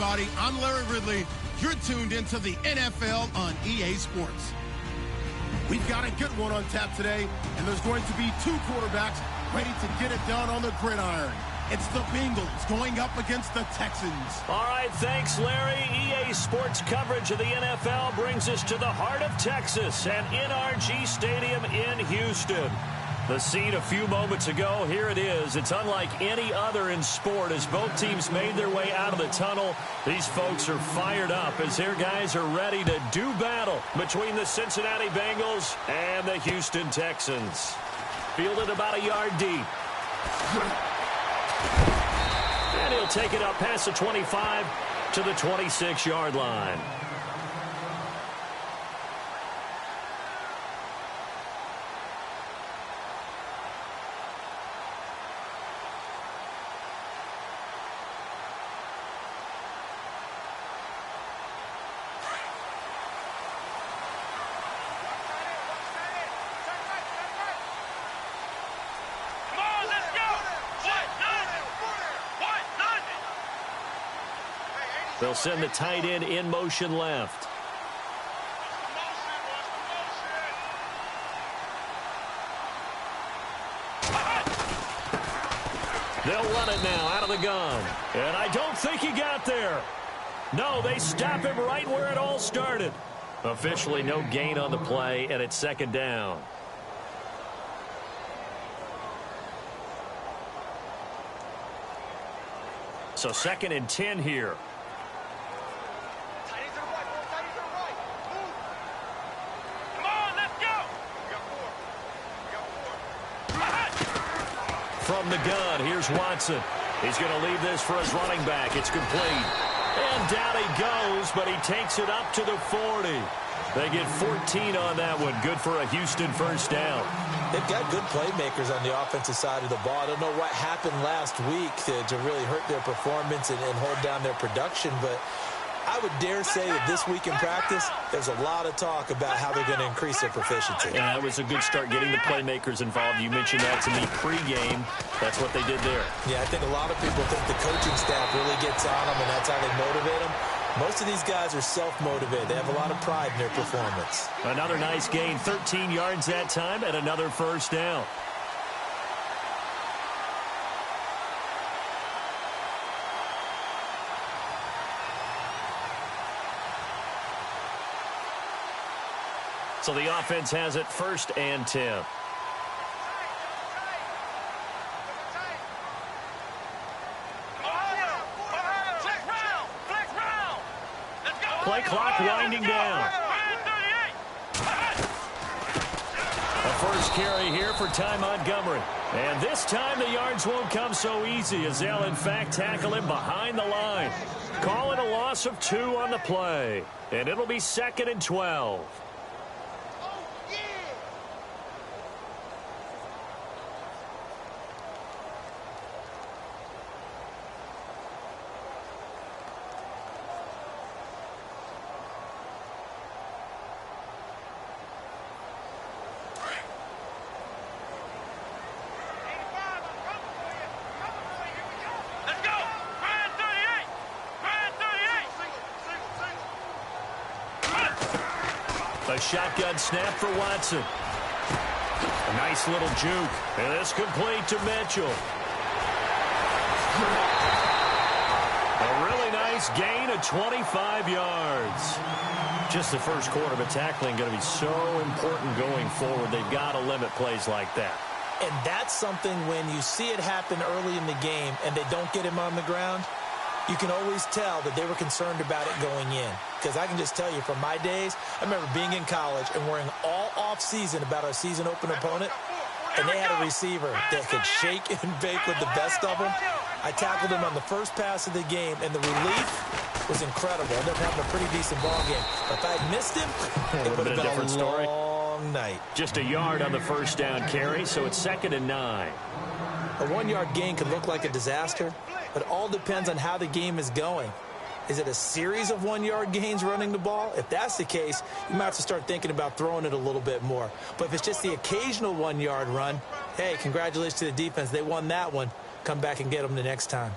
everybody. I'm Larry Ridley. You're tuned into the NFL on EA Sports. We've got a good one on tap today, and there's going to be two quarterbacks ready to get it done on the gridiron. It's the Bengals going up against the Texans. All right, thanks, Larry. EA Sports coverage of the NFL brings us to the heart of Texas and NRG Stadium in Houston. The scene a few moments ago, here it is. It's unlike any other in sport as both teams made their way out of the tunnel. These folks are fired up as their guys are ready to do battle between the Cincinnati Bengals and the Houston Texans. Fielded about a yard deep. And he'll take it up past the 25 to the 26-yard line. They'll send the tight end in motion left. They'll run it now out of the gun. And I don't think he got there. No, they stop him right where it all started. Officially no gain on the play, and it's second down. So 2nd and 10 here. From the gun, here's Watson. He's going to leave this for his running back. It's complete. And down he goes, but he takes it up to the 40. They get 14 on that one. Good for a Houston first down. They've got good playmakers on the offensive side of the ball. I don't know what happened last week to really hurt their performance and hold down their production, but I would dare say that this week in practice, there's a lot of talk about how they're going to increase their proficiency. Yeah, that was a good start getting the playmakers involved. You mentioned that to me pregame. That's what they did there. Yeah, I think a lot of people think the coaching staff really gets on them, and that's how they motivate them. Most of these guys are self-motivated. They have a lot of pride in their performance. Another nice gain, 13 yards that time, and another first down. So the offense has it 1st and 10. Play clock winding down. A first carry here for Ty Montgomery. And this time the yards won't come so easy as they'll in fact tackle him behind the line. Call it a loss of 2 on the play. And it'll be 2nd and 12. A shotgun snap for Watson. A nice little juke. And it's complete to Mitchell. A really nice gain of 25 yards. Just the first quarter, but tackling going to be so important going forward. They've got to limit plays like that. And that's something when you see it happen early in the game and they don't get him on the ground, you can always tell that they were concerned about it going in. Because I can just tell you from my days, I remember being in college and worrying all off-season about our season opener opponent, and they had a receiver that could shake and bake with the best of them. I tackled him on the first pass of the game, and the relief was incredible. I ended up having a pretty decent ball game. But if I had missed him, it would have been a different story. Long night. Just a yard on the first down carry, so it's 2nd and 9. A 1-yard gain could look like a disaster, but it all depends on how the game is going. Is it a series of 1-yard gains running the ball? If that's the case, you might have to start thinking about throwing it a little bit more. But if it's just the occasional 1-yard run, hey, congratulations to the defense. They won that one. Come back and get them the next time.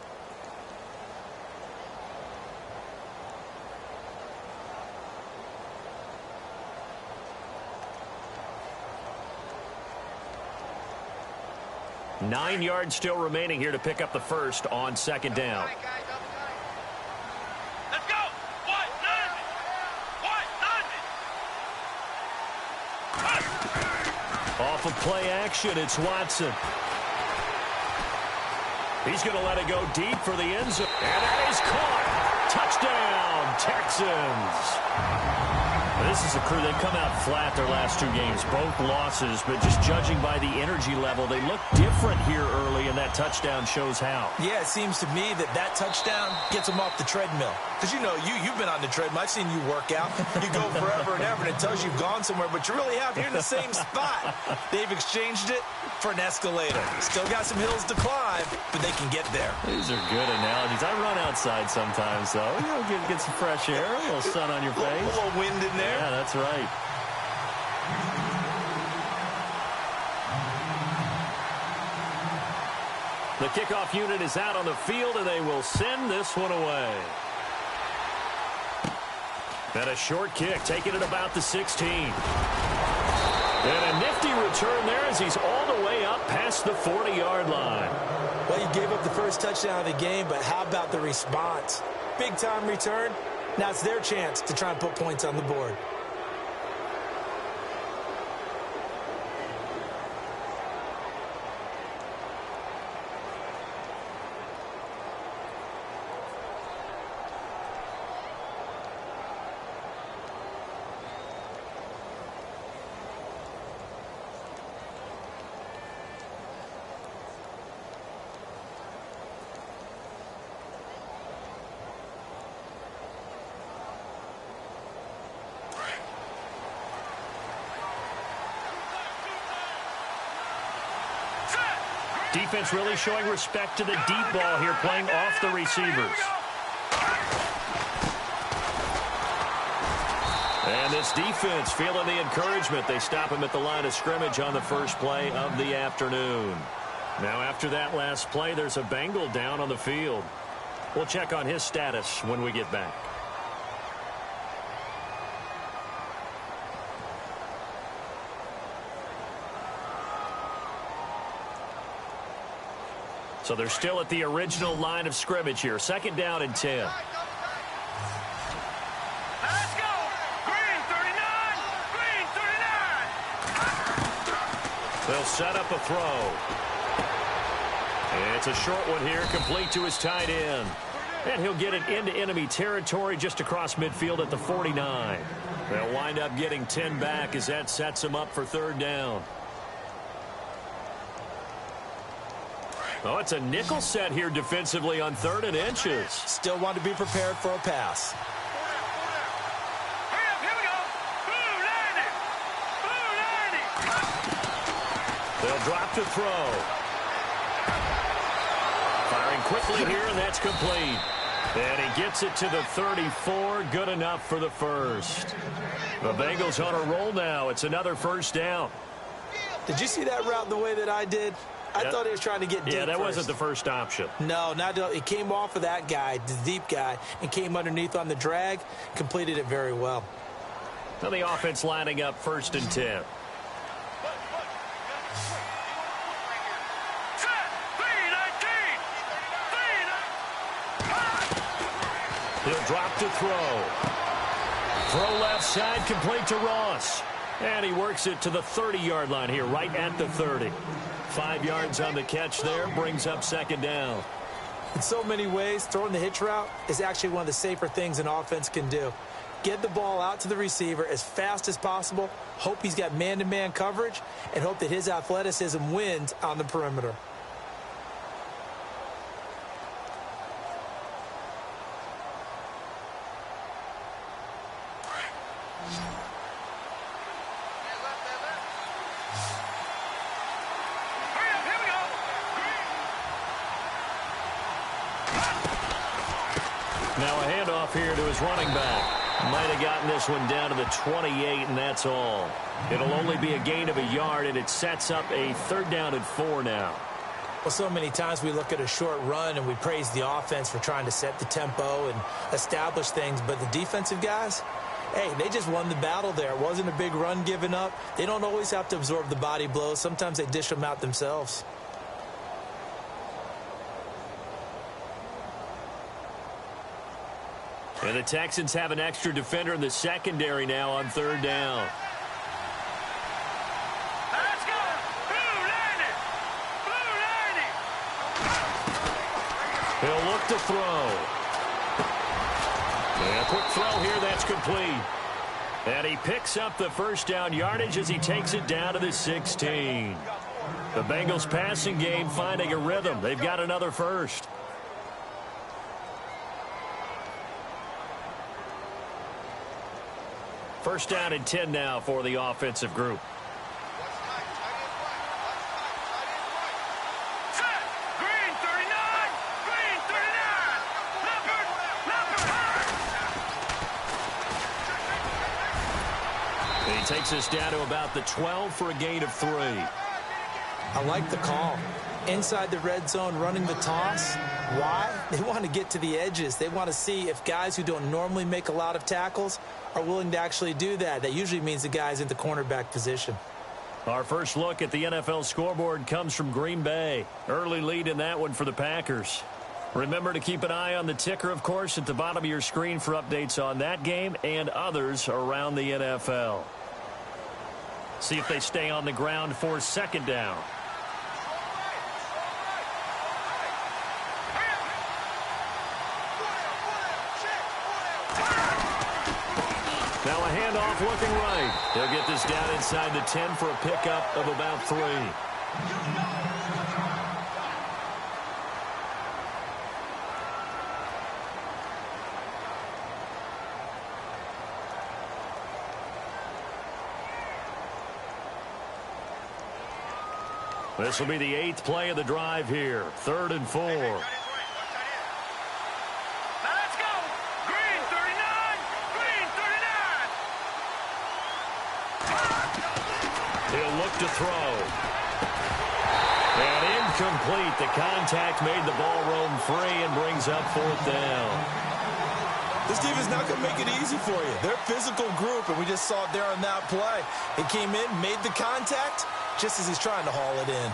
9 yards still remaining here to pick up the first on second down. Let's go. Off of play action, it's Watson. He's going to let it go deep for the end zone. And that is caught. Touchdown, Texans. This is a crew that come out flat their last 2 games, both losses, but just judging by the energy level, they look different here early, and that touchdown shows how. Yeah, it seems to me that touchdown gets them off the treadmill. Because, you know, you've been on the treadmill. I've seen you work out. You go forever and ever, and it tells you you've gone somewhere, but you really have. You're in the same spot. They've exchanged it for an escalator. Still got some hills to climb, but they can get there. These are good analogies. I run outside sometimes, though. You know, get some fresh air, a little sun on your face. A little wind in there. Yeah, that's right. The kickoff unit is out on the field, and they will send this one away. And a short kick, taking it about the 16. And a nifty return there as he's all the way up past the 40-yard line. Well, you gave up the first touchdown of the game, but how about the response? Big-time return. Now it's their chance to try and put points on the board. Defense really showing respect to the deep ball here, playing off the receivers. And this defense feeling the encouragement. They stop him at the line of scrimmage on the first play of the afternoon. Now after that last play, there's a Bengal down on the field. We'll check on his status when we get back. So they're still at the original line of scrimmage here. Second down and 10. Let's go. Green 39. Green 39. They'll set up a throw. And it's a short one here, complete to his tight end. And he'll get it into enemy territory just across midfield at the 49. They'll wind up getting 10 back as that sets him up for third down. Oh, it's a nickel set here defensively on 3rd and inches. Still want to be prepared for a pass. Hurry up, here we go. Blue 90. Blue 90. They'll drop to throw. Firing quickly here, and that's complete. And he gets it to the 34. Good enough for the first. The Bengals on a roll now. It's another first down. Did you see that route the way that I did? I thought he was trying to get deep. Yeah, that first. wasn't the first option. No, it came off of that guy, the deep guy, and came underneath on the drag, completed it very well. Now the offense lining up 1st and 10. He'll drop to throw. Throw left side, complete to Ross. And he works it to the 30-yard line here, right at the 30. 5 yards on the catch there, brings up second down. In so many ways, throwing the hitch route is actually one of the safer things an offense can do. Get the ball out to the receiver as fast as possible, hope he's got man-to-man coverage, and hope that his athleticism wins on the perimeter. Now a handoff here to his running back. Might have gotten this one down to the 28, and that's all. It'll only be a gain of a yard, and it sets up a 3rd down and 4 now. Well, so many times we look at a short run and we praise the offense for trying to set the tempo and establish things, but the defensive guys, hey, they just won the battle there. It wasn't a big run given up. They don't always have to absorb the body blows. Sometimes they dish them out themselves. And the Texans have an extra defender in the secondary now on third down. Let's go. Blue landed. Blue landed. He'll look to throw. And a quick throw here, that's complete. And he picks up the first down yardage as he takes it down to the 16. The Bengals passing game finding a rhythm. They've got another first. First down and 10 now for the offensive group. Set. Green 39. Green 39. Leopard. He takes us down to about the 12 for a gain of 3. I like the call. Inside the red zone, running the toss. Why? They want to get to the edges. They want to see if guys who don't normally make a lot of tackles are willing to actually do that. That usually means the guy's in the cornerback position. Our first look at the NFL scoreboard comes from Green Bay. Early lead in that one for the Packers. Remember to keep an eye on the ticker, of course, at the bottom of your screen for updates on that game and others around the NFL. See if they stay on the ground for second down. Now a handoff looking right. They'll get this down inside the 10 for a pickup of about 3. This will be the 8th play of the drive here. 3rd and 4. Let's go. Green 39. Green 39. He'll look to throw. And incomplete. The contact made the ball roam free and brings up 4th down. This team is not going to make it easy for you. They're a physical group, and we just saw it there on that play. He came in, made the contact, just as he's trying to haul it in.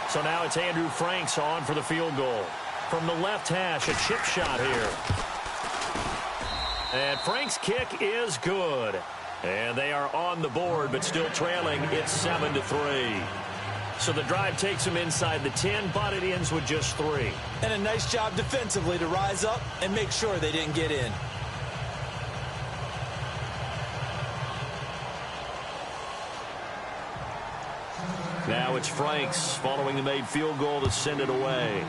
So now it's Andrew Franks on for the field goal. From the left hash, a chip shot here. And Franks' kick is good. And they are on the board, but still trailing. It's 7-3. So the drive takes them inside the 10, but it ends with just 3. And a nice job defensively to rise up and make sure they didn't get in. Now it's Franks following the made field goal to send it away.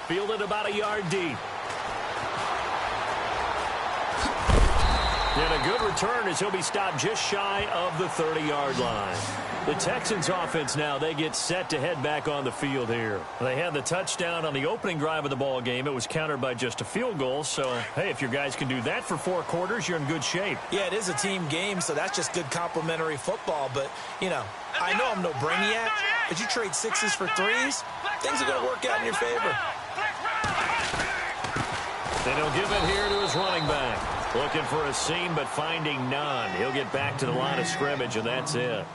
Fielded about a yard deep. And a good return as he'll be stopped just shy of the 30-yard line. The Texans offense now, they get set to head back on the field here. They had the touchdown on the opening drive of the ball game. It was countered by just a field goal. So, hey, if your guys can do that for 4 quarters, you're in good shape. Yeah, it is a team game, so that's just good complimentary football. But, you know, I know I'm no brainiac, but you trade 6s for 3s, things are going to work out in your favor. And he'll give it here to his running back. Looking for a seam, but finding none. He'll get back to the line of scrimmage, and that's it.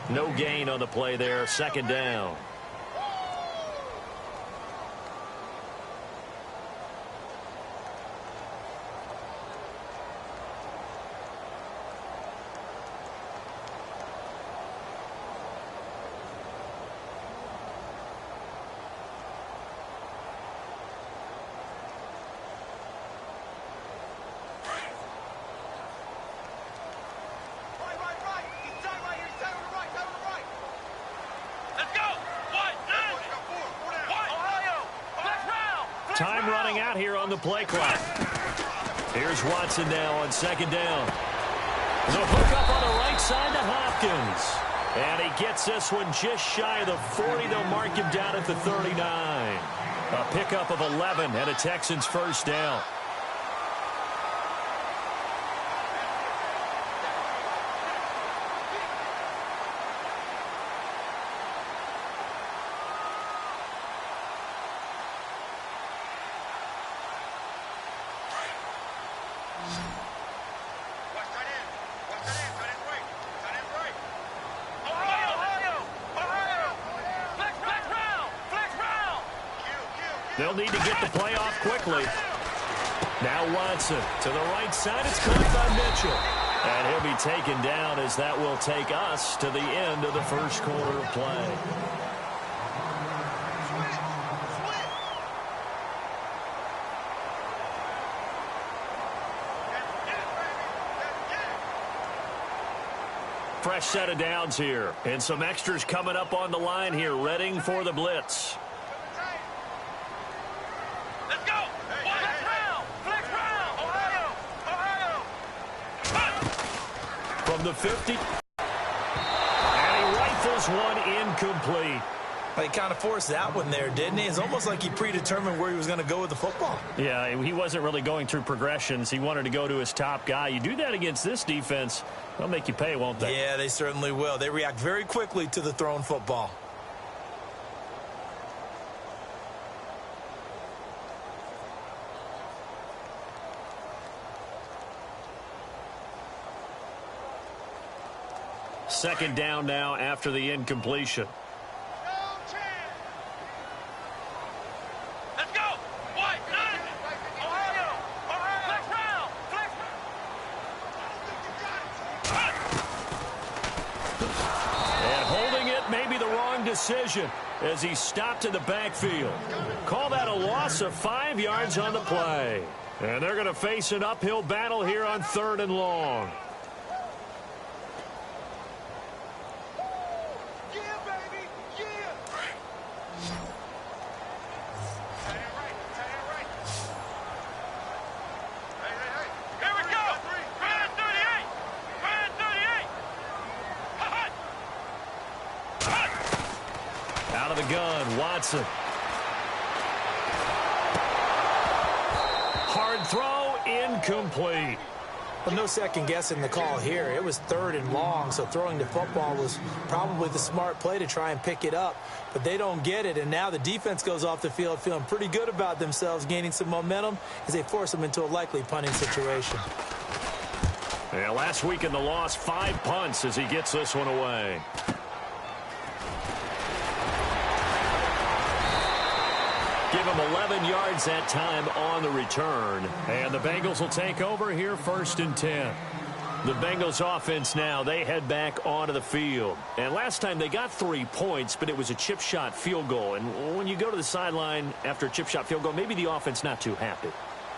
No gain on the play there. 2nd down. Time running out here on the play clock. Here's Watson now on 2nd down. The hook up on the right side to Hopkins. And he gets this one just shy of the 40. They'll mark him down at the 39. A pickup of 11 and a Texans first down. They'll need to get the play off quickly. Now Watson to the right side. It's caught by Mitchell. And he'll be taken down as that will take us to the end of the first quarter of play. Fresh set of downs here. And some extras coming up on the line here, readying for the blitz. Let's go! Flex round! Ohio! From the 50. And he rifles one incomplete. He kind of forced that one there, didn't he? It's almost like he predetermined where he was going to go with the football. Yeah, he wasn't really going through progressions. He wanted to go to his top guy. You do that against this defense, they'll make you pay, won't they? Yeah, they certainly will. They react very quickly to the thrown football. Second down now after the incompletion. Decision as he stopped in the backfield. Call that a loss of 5 yards on the play. And they're going to face an uphill battle here on 3rd and long. Watson. Hard throw, incomplete. Well, no second guessing the call here. It was 3rd and long, so throwing the football was probably the smart play to try and pick it up. But they don't get it, and now the defense goes off the field feeling pretty good about themselves, gaining some momentum as they force them into a likely punting situation. Yeah, last week in the loss, 5 punts as he gets this one away. Give him 11 yards that time on the return. And the Bengals will take over here 1st and 10. The Bengals offense now, they head back onto the field. And last time they got 3 points, but it was a chip shot field goal. And when you go to the sideline after a chip shot field goal, maybe the offense not too happy.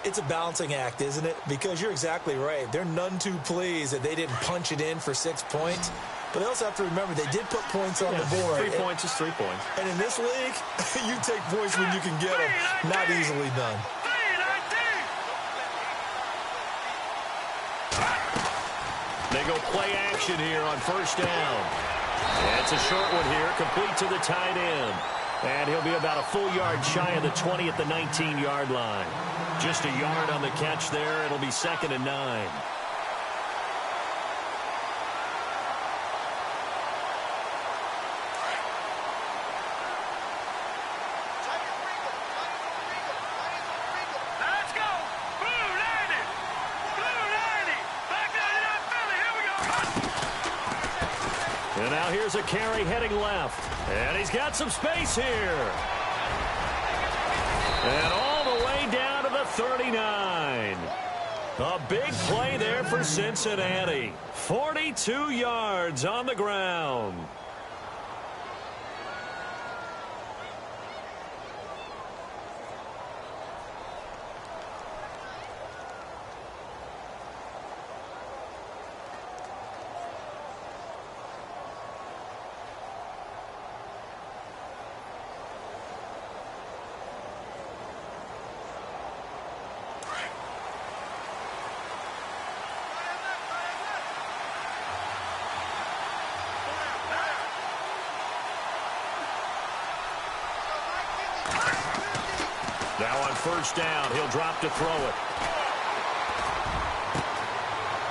It's a balancing act, isn't it? Because you're exactly right. They're none too pleased that they didn't punch it in for 6 points. But they also have to remember they did put points on the board. 3 points is 3 points. And in this league, you take points when you can get them. Not easily done. They go play action here on 1st down. And it's a short one here, complete to the tight end. And he'll be about a full yard shy of the 20 at the 19-yard line. Just a yard on the catch there. It'll be 2nd and 9. And now here's a carry heading left. And he's got some space here. And all the way down to the 39. A big play there for Cincinnati. 42 yards on the ground. Now on 1st down, he'll drop to throw it.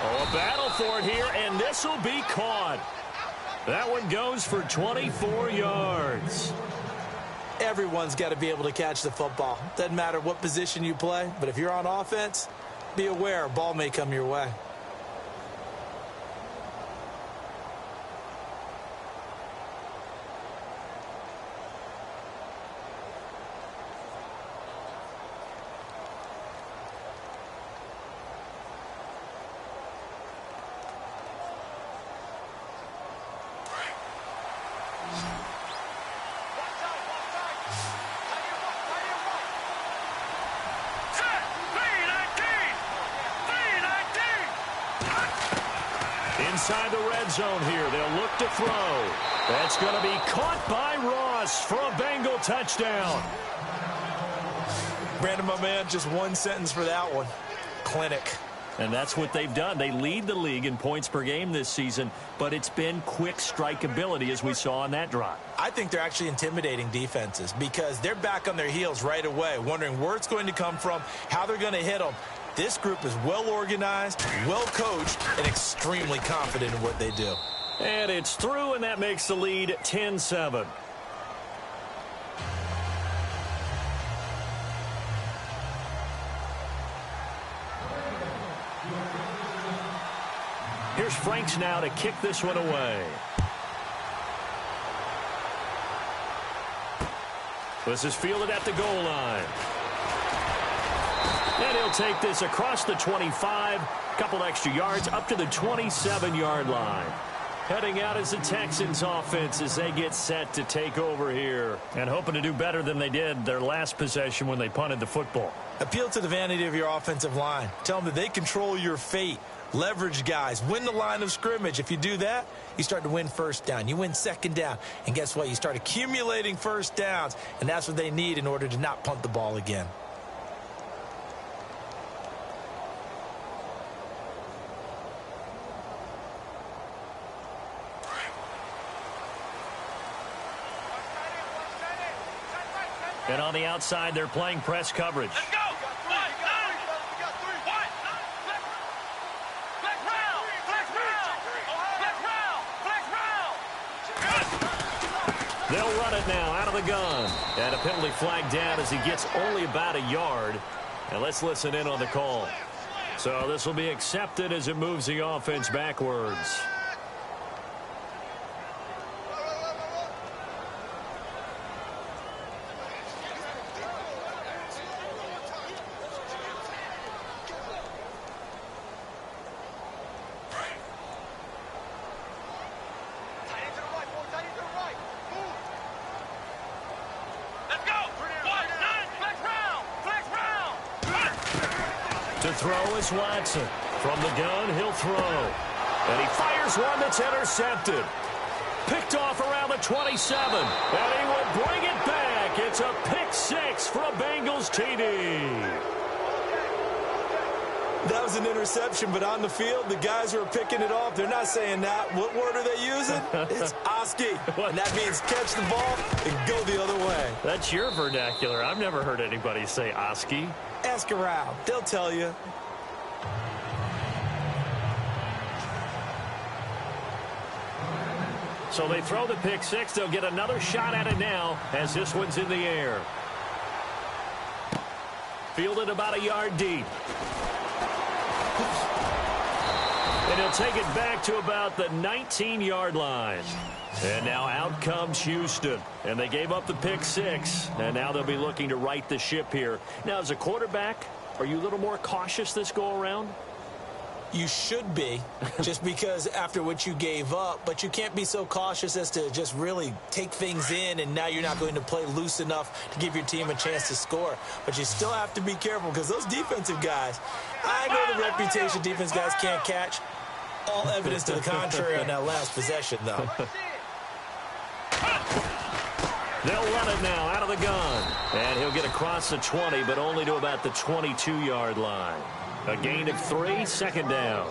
Oh, a battle for it here, and this will be caught. That one goes for 24 yards. Everyone's got to be able to catch the football. Doesn't matter what position you play, but if you're on offense, be aware a ball may come your way. Inside the red zone here. They'll look to throw. That's going to be caught by Ross for a Bengal touchdown. Brandon, my man, just one sentence for that one. Clinic. And that's what they've done. They lead the league in points per game this season, but it's been quick strikeability as we saw on that drive. I think they're actually intimidating defenses because they're back on their heels right away, wondering where it's going to come from, how they're going to hit them. This group is well organized, well coached, and extremely confident in what they do. And it's through, and that makes the lead 10-7. Here's Franks now to kick this one away. This is fielded at the goal line. And he'll take this across the 25, couple extra yards up to the 27-yard line. Heading out is the Texans offense as they get set to take over here. And hoping to do better than they did their last possession when they punted the football. Appeal to the vanity of your offensive line. Tell them that they control your fate. Leverage guys. Win the line of scrimmage. If you do that, you start to win first down. You win second down. And guess what? You start accumulating first downs. And that's what they need in order to not punt the ball again. And on the outside, they're playing press coverage. Let's go. They'll run it now out of the gun. And a penalty flag down as he gets only about a yard. And let's listen in on the call. So this will be accepted as it moves the offense backwards. To throw is Watson. From the gun, he'll throw. And he fires one that's intercepted. Picked off around the 27. And he will bring it back. It's a pick six for a Bengals TD. That was an interception, but on the field, the guys who are picking it off, they're not saying that. What word are they using? It's Oski. And that means catch the ball and go the other way. That's your vernacular. I've never heard anybody say Oski. Ask around. They'll tell you. So they throw the pick six. They'll get another shot at it now as this one's in the air. Fielded about a yard deep. And he'll take it back to about the 19-yard line. And now out comes Houston. And they gave up the pick six. And now they'll be looking to right the ship here. Now, as a quarterback, are you a little more cautious this go-around? You should be, just because after what you gave up. But you can't be so cautious as to just really take things in, and now you're not going to play loose enough to give your team a chance to score. But you still have to be careful because those defensive guys, I know the reputation defense guys can't catch. All evidence to the contrary on that last possession, though. They'll run it now out of the gun. And he'll get across the 20, but only to about the 22-yard line. A gain of 3, second down.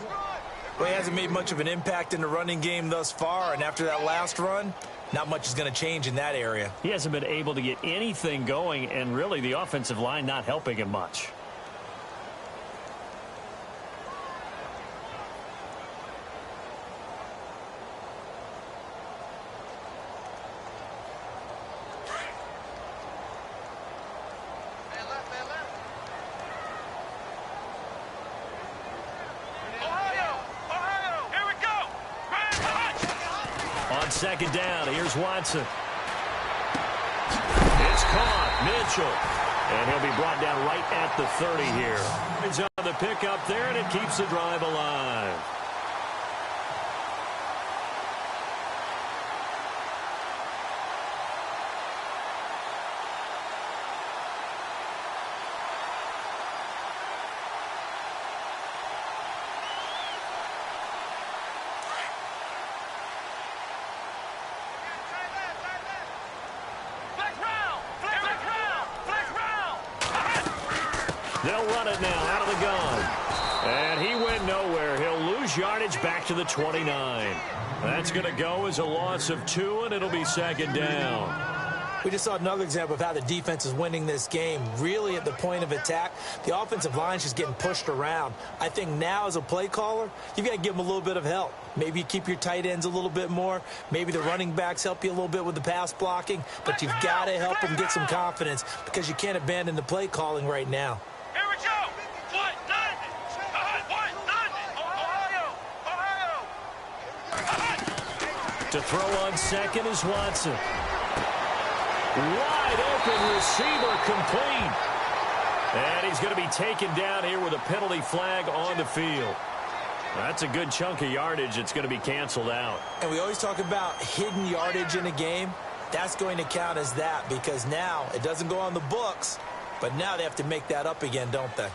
Well, he hasn't made much of an impact in the running game thus far, and after that last run, not much is going to change in that area. He hasn't been able to get anything going, and really the offensive line not helping him much. Second down, here's Watson. It's caught, Mitchell. And he'll be brought down right at the 30 here. He's on the pickup there, and it keeps the drive alive. They'll run it now out of the gun. And he went nowhere. He'll lose yardage back to the 29. That's going to go as a loss of 2, and it'll be second down. We just saw another example of how the defense is winning this game. Really at the point of attack, the offensive line is just getting pushed around. I think now as a play caller, you've got to give them a little bit of help. Maybe you keep your tight ends a little bit more. Maybe the running backs help you a little bit with the pass blocking. But you've got to help them get some confidence because you can't abandon the play calling right now. Here we go. To throw on second is Watson. Wide open receiver complete. And he's going to be taken down here with a penalty flag on the field. That's a good chunk of yardage. It's going to be canceled out. And we always talk about hidden yardage in a game. That's going to count as that because now it doesn't go on the books, but now they have to make that up again, don't they?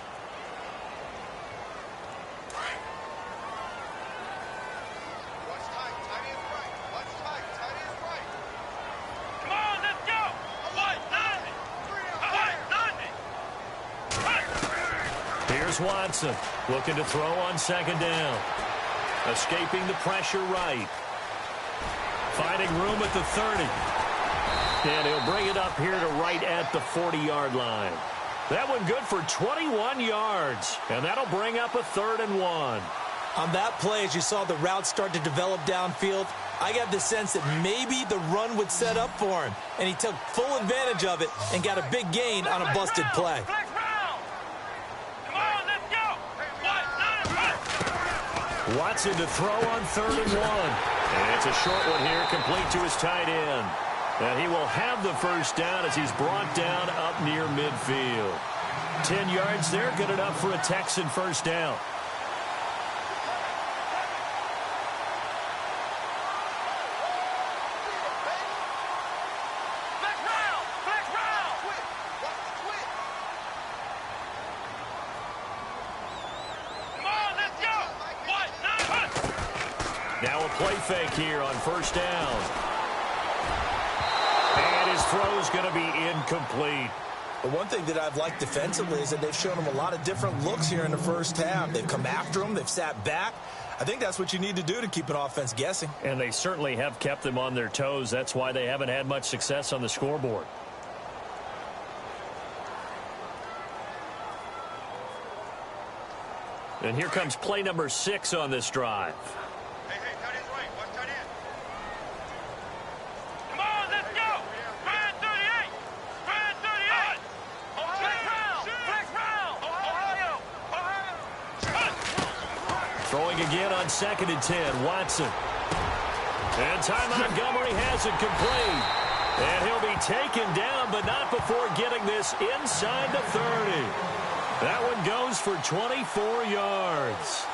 Watson looking to throw on second down. Escaping the pressure right. Finding room at the 30. And he'll bring it up here to right at the 40-yard line. That one good for 21 yards. And that'll bring up a 3rd and 1. On that play, as you saw the route start to develop downfield, I got the sense that maybe the run would set up for him. And he took full advantage of it and got a big gain on a busted play. Watson to throw on 3rd and 1. And it's a short one here, complete to his tight end. And he will have the first down as he's brought down up near midfield. 10 yards there, good enough for a Texan first down. Now a play fake here on first down. And his throw's going to be incomplete. The one thing that I've liked defensively is that they've shown him a lot of different looks here in the first half. They've come after him. They've sat back. I think that's what you need to do to keep an offense guessing. And they certainly have kept them on their toes. That's why they haven't had much success on the scoreboard. And here comes play number 6 on this drive. Throwing again on 2nd and 10, Watson. And Ty Montgomery has it complete. And he'll be taken down, but not before getting this inside the 30. That one goes for 24 yards.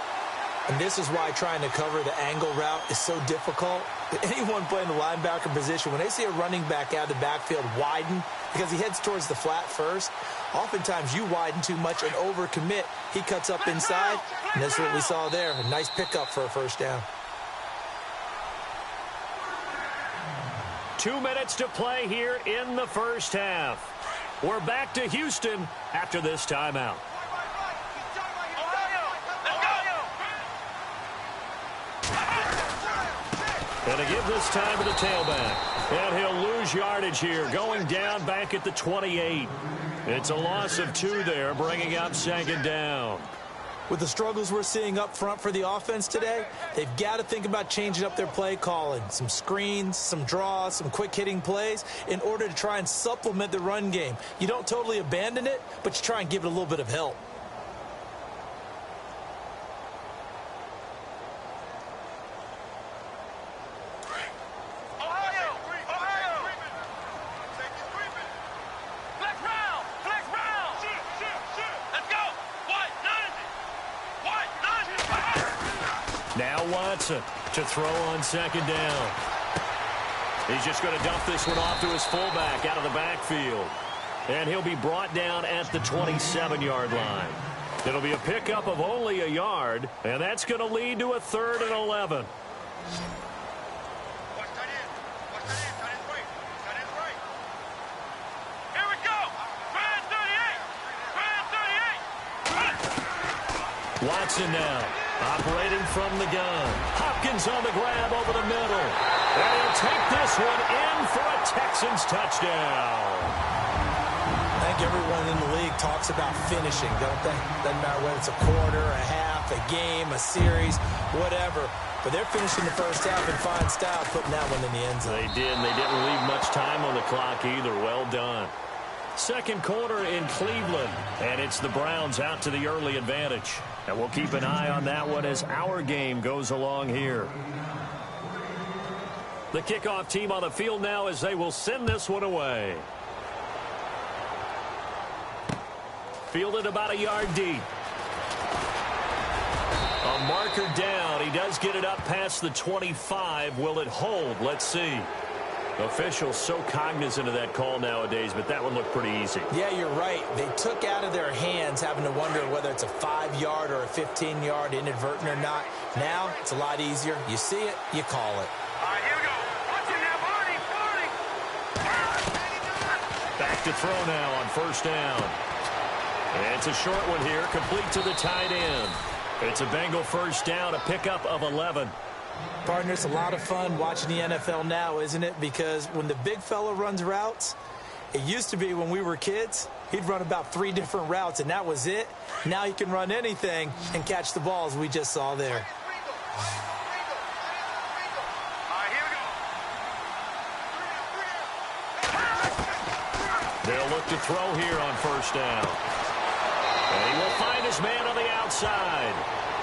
And this is why trying to cover the angle route is so difficult. Anyone playing the linebacker position, when they see a running back out of the backfield widen because he heads towards the flat first, oftentimes you widen too much and overcommit. He cuts up inside, and that's what we saw there. A nice pickup for a first down. 2 minutes to play here in the first half. We're back to Houston after this timeout. And to give this time to the tailback. And he'll lose yardage here, going down back at the 28. It's a loss of 2 there, bringing up second down. With the struggles we're seeing up front for the offense today, they've got to think about changing up their play calling. Some screens, some draws, some quick-hitting plays in order to try and supplement the run game. You don't totally abandon it, but you try and give it a little bit of help. Watson to throw on second down. He's just going to dump this one off to his fullback out of the backfield. And he'll be brought down at the 27-yard line. It'll be a pickup of only a yard, and that's going to lead to a 3rd and 11. Watson now, operating from the gun. Hopkins on the grab over the middle. And he'll take this one in for a Texans touchdown. I think everyone in the league talks about finishing, don't they? Doesn't matter whether it's a quarter, a half, a game, a series, whatever. But they're finishing the first half in fine style, putting that one in the end zone. They did, and they didn't leave much time on the clock either. Well done. Second quarter in Cleveland, and it's the Browns out to the early advantage. And we'll keep an eye on that one as our game goes along here. The kickoff team on the field now as they will send this one away. Fielded about a yard deep. A marker down. He does get it up past the 25. Will it hold? Let's see. Officials so cognizant of that call nowadays, but that one looked pretty easy. Yeah, you're right. They took out of their hands having to wonder whether it's a 5-yard or a 15-yard inadvertent or not. Now, it's a lot easier. You see it, you call it. All right, here we go. Watch it now, Barney. Back to throw now on first down. And it's a short one here, complete to the tight end. It's a Bengal first down, a pickup of 11. Partner, it's a lot of fun watching the NFL now, isn't it? Because when the big fella runs routes, it used to be when we were kids, he'd run about 3 different routes, and that was it. Now he can run anything and catch the balls we just saw there. They'll look to throw here on first down. And he will find his man on the outside.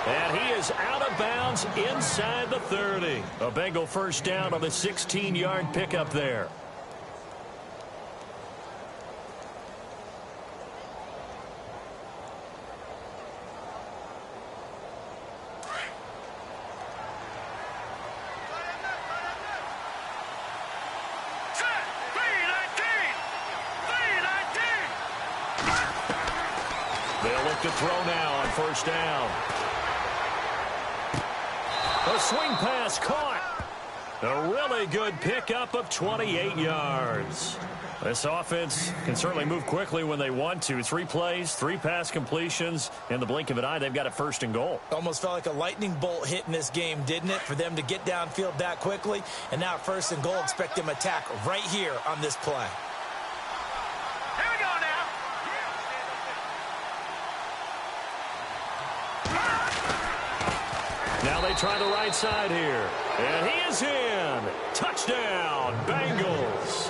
And he is out of bounds inside the 30. A Bengal first down on the 16-yard pickup there. They'll look to throw now on first down. A swing pass caught. A really good pickup of 28 yards. This offense can certainly move quickly when they want to. 3 plays, 3 pass completions. In the blink of an eye, they've got a first and goal. Almost felt like a lightning bolt hit in this game, didn't it? For them to get downfield that quickly. And now first and goal, expect them to attack right here on this play. Here we go now. Now they try the right side here. And he is in. Touchdown, Bengals.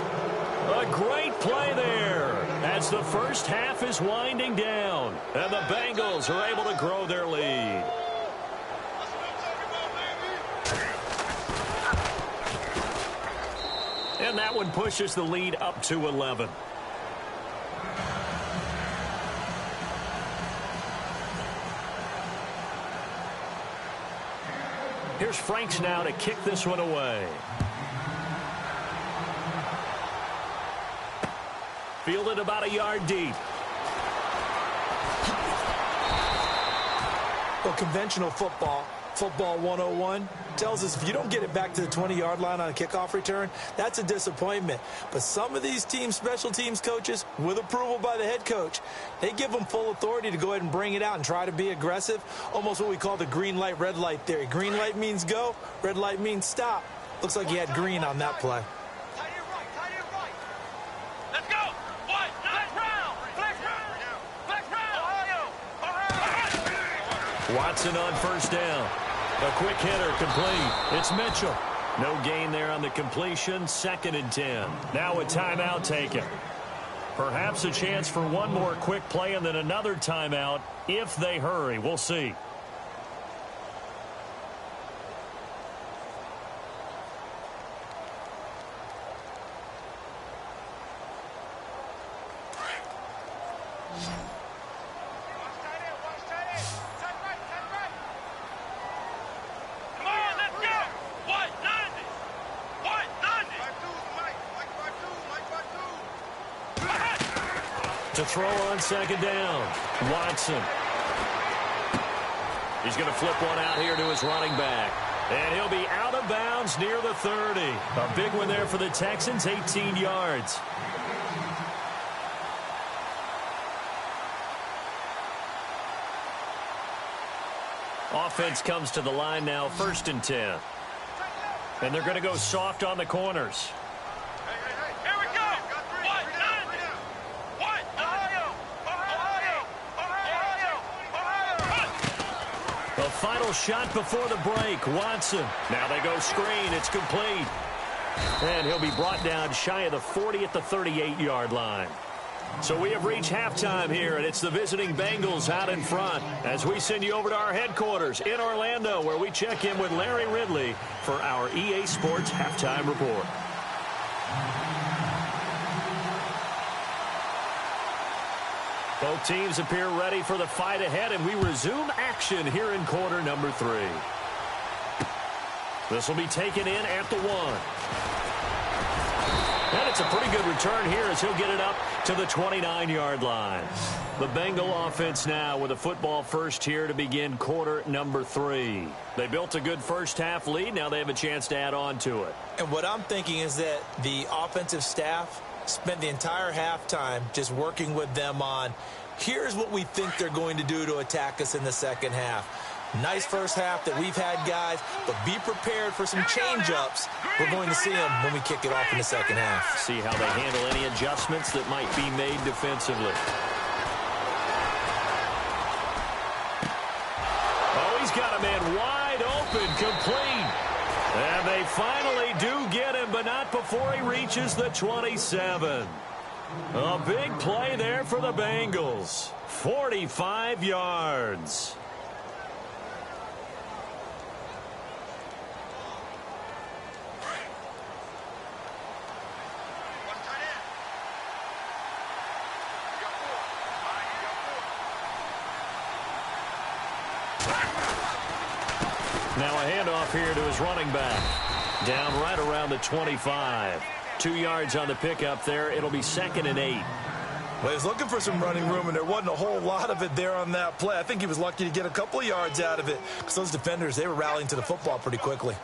A great play there as the first half is winding down. And the Bengals are able to grow their lead. And that one pushes the lead up to 11. Here's Franks now to kick this one away. Fielded about a yard deep. Well, conventional football 101, tells us if you don't get it back to the 20-yard line on a kickoff return, that's a disappointment. But some of these teams, special teams coaches, with approval by the head coach, they give them full authority to go ahead and bring it out and try to be aggressive. Almost what we call the green light, red light theory. Green light means go, red light means stop. Looks like he had green on that play. Let's go. What? Flex round. Flex round. Flex round. Watson on first down. A quick hitter complete. It's Mitchell. No gain there on the completion. 2nd and 10. Now a timeout taken. Perhaps a chance for one more quick play and then another timeout if they hurry. We'll see. To throw on 2nd down, Watson. He's going to flip one out here to his running back. And he'll be out of bounds near the 30. A big one there for the Texans, 18 yards. Offense comes to the line now, 1st and 10. And they're going to go soft on the corners. Here we go. What? What? Ohio. The final shot before the break. Watson. Now they go screen. It's complete. And he'll be brought down shy of the 40 at the 38-yard line. So we have reached halftime here, and it's the visiting Bengals out in front as we send you over to our headquarters in Orlando, where we check in with Larry Ridley for our EA Sports Halftime Report. Both teams appear ready for the fight ahead, and we resume action here in quarter number 3. This will be taken in at the 1. And it's a pretty good return here as he'll get it up to the 29-yard line. The Bengal offense now with a football first here to begin quarter number 3. They built a good first-half lead. Now they have a chance to add on to it. And what I'm thinking is that the offensive staff spent the entire halftime just working with them on, here's what we think they're going to do to attack us in the second half. Nice first half that we've had, guys, but be prepared for some change-ups. We're going to see them when we kick it off in the second half. See how they handle any adjustments that might be made defensively. Oh, he's got a man wide open, complete. And they finally do get him, but not before he reaches the 27. A big play there for the Bengals. 45 yards. Now a handoff here to his running back. Down right around the 25. 2 yards on the pickup there. It'll be 2nd and 8. Well, he was looking for some running room, and there wasn't a whole lot of it there on that play. I think he was lucky to get a couple of yards out of it because those defenders, they were rallying to the football pretty quickly.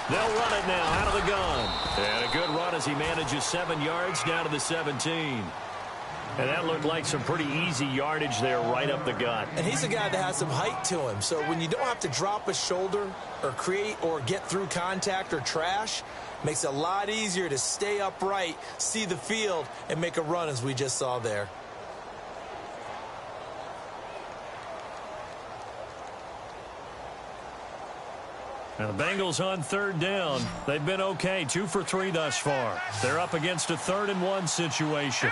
They'll run it now out of the gun. And a good run as he manages 7 yards down to the 17. And that looked like some pretty easy yardage there right up the gut. And he's a guy that has some height to him. So when you don't have to drop a shoulder or create or get through contact or trash, makes it a lot easier to stay upright, see the field, and make a run as we just saw there. Now the Bengals on 3rd down. They've been okay, 2 for 3 thus far. They're up against a 3rd and 1 situation.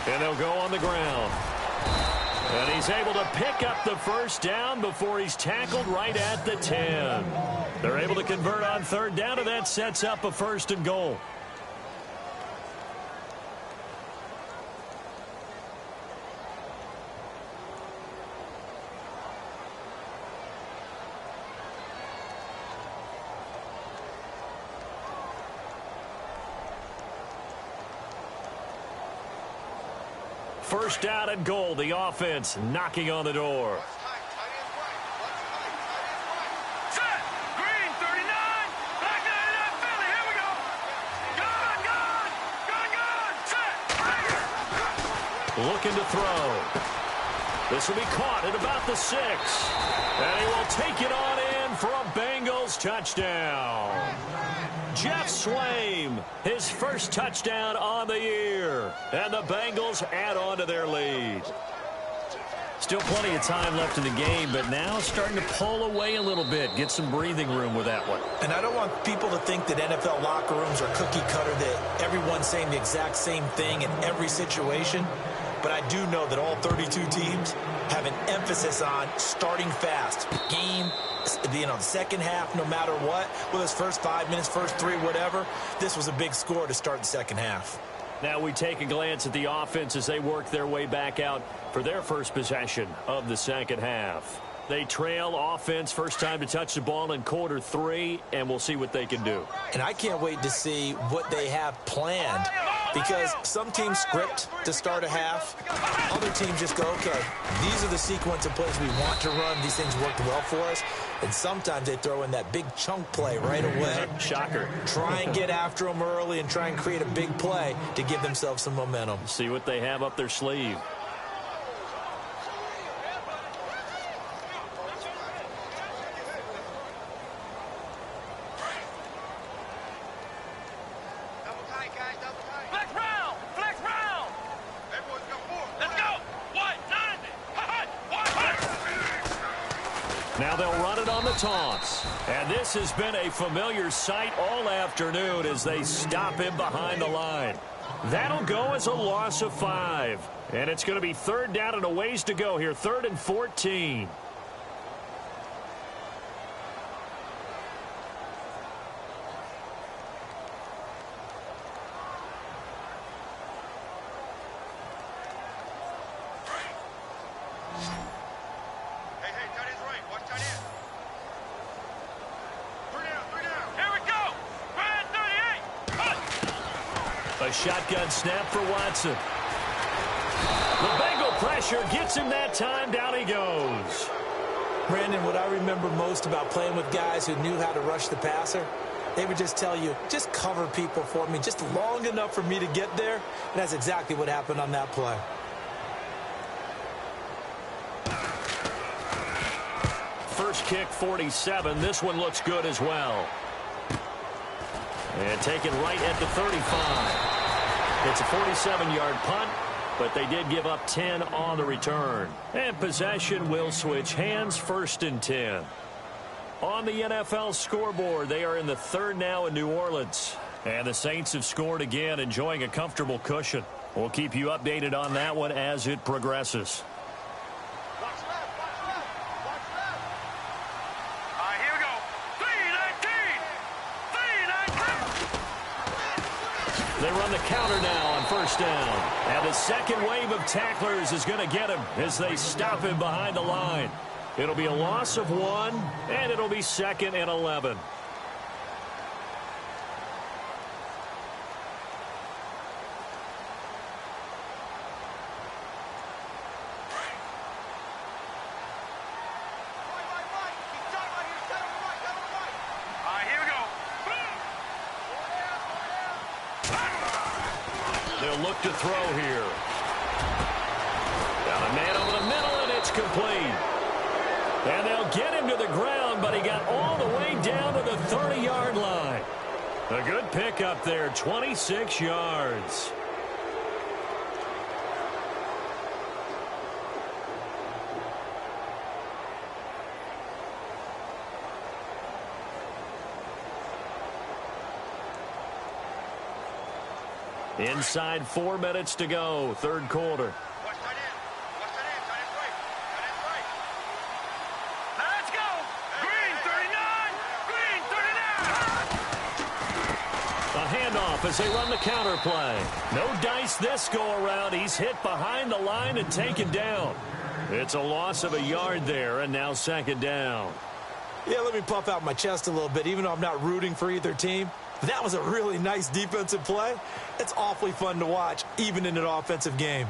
And they'll go on the ground. And he's able to pick up the first down before he's tackled right at the 10. They're able to convert on 3rd down, and that sets up a 1st and goal. First down and goal. The offense knocking on the door. Set. Green, 39. Back 99, Philly. Here we go. Gun. Set. Looking to throw. This will be caught at about the 6. And he will take it on in for a Bengals touchdown. Jeff Swaim, his first touchdown on the year. And the Bengals add on to their lead. Still plenty of time left in the game, but now starting to pull away a little bit. Get some breathing room with that one. And I don't want people to think that NFL locker rooms are cookie cutter, that everyone's saying the exact same thing in every situation. but I do know that all 32 teams have an emphasis on starting fast. Game, the second half, no matter what, whether it's first 5 minutes, first 3, whatever, this was a big score to start the second half. Now we take a glance at the offense as they work their way back out for their first possession of the second half. They trail offense, first time to touch the ball in quarter 3, and we'll see what they can do. And I can't wait to see what they have planned, because some teams script to start a half. Other teams just go, okay, these are the sequence of plays we want to run. These things worked well for us. And sometimes they throw in that big chunk play right away. Shocker. Try and get after them early and try and create a big play to give themselves some momentum. See what they have up their sleeve. Now they'll run it on the toss. And this has been a familiar sight all afternoon as they stop him behind the line. That'll go as a loss of 5. And it's going to be third down and a ways to go here. 3rd and 14. A shotgun snap for Watson. The Bengal pressure gets him that time. Down he goes. Brandon, what I remember most about playing with guys who knew how to rush the passer, they would just tell you, just cover people for me, just long enough for me to get there. And that's exactly what happened on that play. First kick, 47. This one looks good as well. And taken right at the 35. It's a 47-yard punt, but they did give up 10 on the return. And possession will switch hands, 1st and 10. On the NFL scoreboard, they are in the 3rd now in New Orleans. And the Saints have scored again, enjoying a comfortable cushion. We'll keep you updated on that one as it progresses. They run the counter now on 1st down. And the second wave of tacklers is going to get him as they stop him behind the line. It'll be a loss of 1, and it'll be 2nd and 11. They'll look to throw here. Got a man over the middle, and it's complete. And they'll get him to the ground, but he got all the way down to the 30-yard line. A good pickup there, 26 yards. Inside 4 minutes to go, 3rd quarter. Let's go! Green 39! Green 39! A handoff as they run the counter play. No dice this go-around. He's hit behind the line and taken down. It's a loss of a yard there, and now 2nd down. Yeah, let me puff out my chest a little bit, even though I'm not rooting for either team. That was a really nice defensive play. It's awfully fun to watch, even in an offensive game.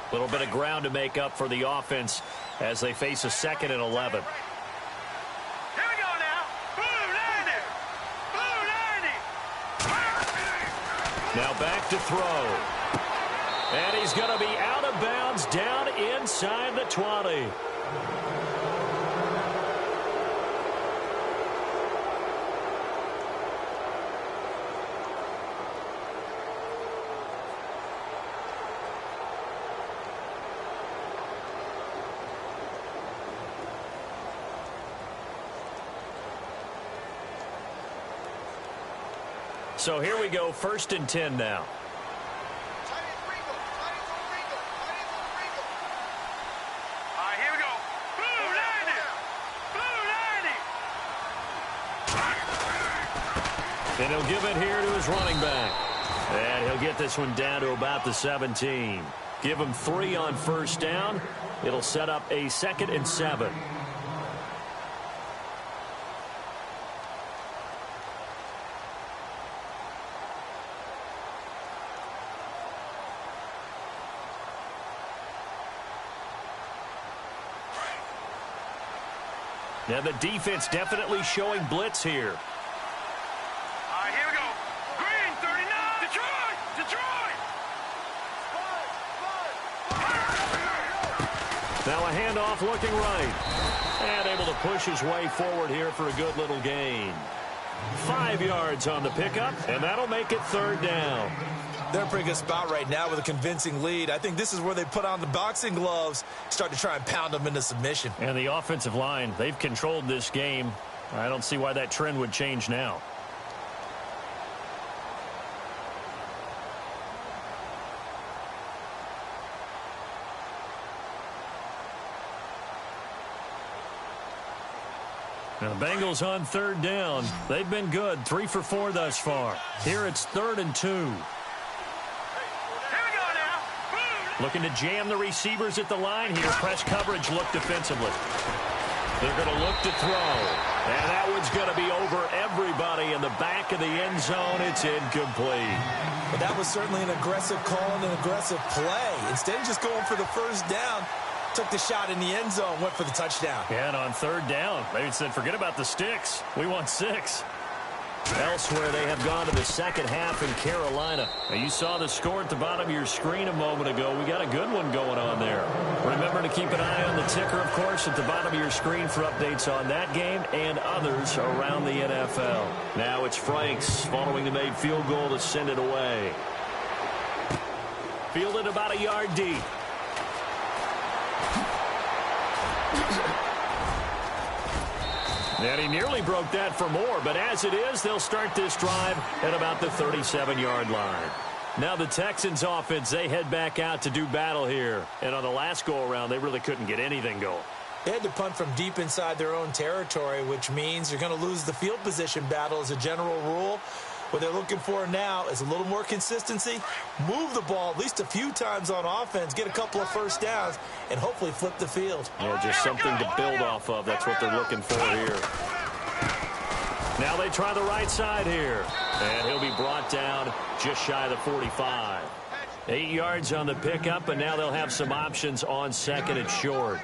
A little bit of ground to make up for the offense as they face a 2nd and 11. Here we go now. Blue 90! Blue 90! Now back to throw. And he's going to be out of bounds down inside the 20. So here we go, 1st and 10 now. And he'll give it here to his running back. And he'll get this one down to about the 17. Give him 3 on first down. It'll set up a 2nd and 7. Now the defense definitely showing blitz here. All right, here we go. Green, 39. Detroit! Detroit! Now a handoff looking right. And able to push his way forward here for a good little gain. 5 yards on the pickup, and that'll make it 3rd down. They're in a pretty good spot right now with a convincing lead. I think this is where they put on the boxing gloves, start to try and pound them into submission. And the offensive line, they've controlled this game. I don't see why that trend would change now. Now the Bengals on 3rd down. They've been good, 3 for 4 thus far. Here it's 3rd and 2. Looking to jam the receivers at the line here. Press coverage look defensively. They're going to look to throw. And that one's going to be over everybody in the back of the end zone. It's incomplete. But that was certainly an aggressive call and an aggressive play. Instead of just going for the first down, took the shot in the end zone, went for the touchdown. And on 3rd down, they said, forget about the sticks. We want 6. Elsewhere, they have gone to the second half in Carolina. Now, you saw the score at the bottom of your screen a moment ago. We got a good one going on there. Remember to keep an eye on the ticker, of course, at the bottom of your screen for updates on that game and others around the NFL. Now it's Franks following the made field goal to send it away. Fielded about a yard deep. And he nearly broke that for more, but as it is, they'll start this drive at about the 37-yard line. Now the Texans offense, they head back out to do battle here. And on the last go-around, they really couldn't get anything going. They had to punt from deep inside their own territory, which means you're going to lose the field position battle as a general rule. What they're looking for now is a little more consistency, move the ball at least a few times on offense, get a couple of first downs, and hopefully flip the field. Yeah, just something to build off of. That's what they're looking for here. Now they try the right side here. And he'll be brought down just shy of the 45. 8 yards on the pickup, and now they'll have some options on 2nd and short.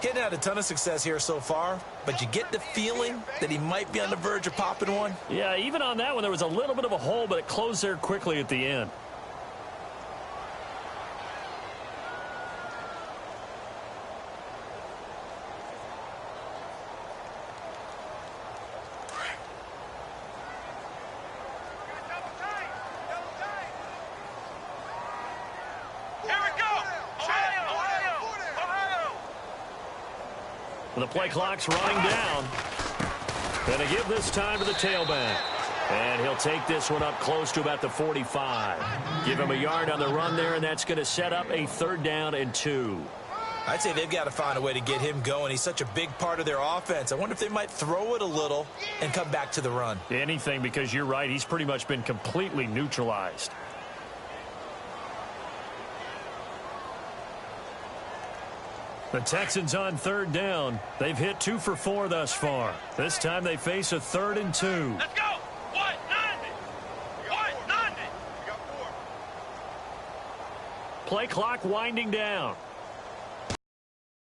Getting had a ton of success here so far, but you get the feeling that he might be on the verge of popping one. Yeah, even on that one, there was a little bit of a hole, but it closed there quickly at the end. The play clock's running down. Going to give this time to the tailback. And he'll take this one up close to about the 45. Give him a yard on the run there, and that's going to set up a 3rd down and 2. I'd say they've got to find a way to get him going. He's such a big part of their offense. I wonder if they might throw it a little and come back to the run. Anything, because you're right. He's pretty much been completely neutralized. The Texans on 3rd down. They've hit 2 for 4 thus far. This time they face a 3rd and 2. Let's go. 190. 190. Play clock winding down.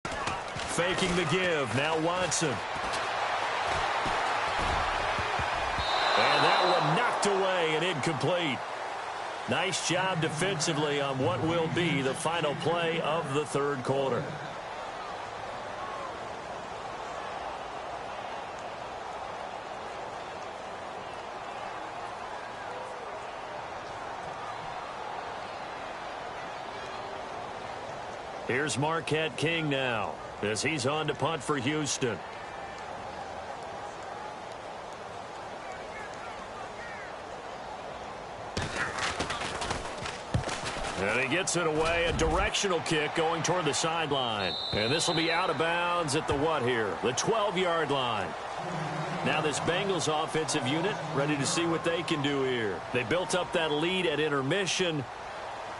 Faking the give. Now Watson. And that one knocked away and incomplete. Nice job defensively on what will be the final play of the 3rd quarter. Here's Marquette King now as he's on to punt for Houston. And he gets it away, a directional kick going toward the sideline. And this will be out of bounds at the what here? The 12-yard line. Now this Bengals offensive unit ready to see what they can do here. They built up that lead at intermission,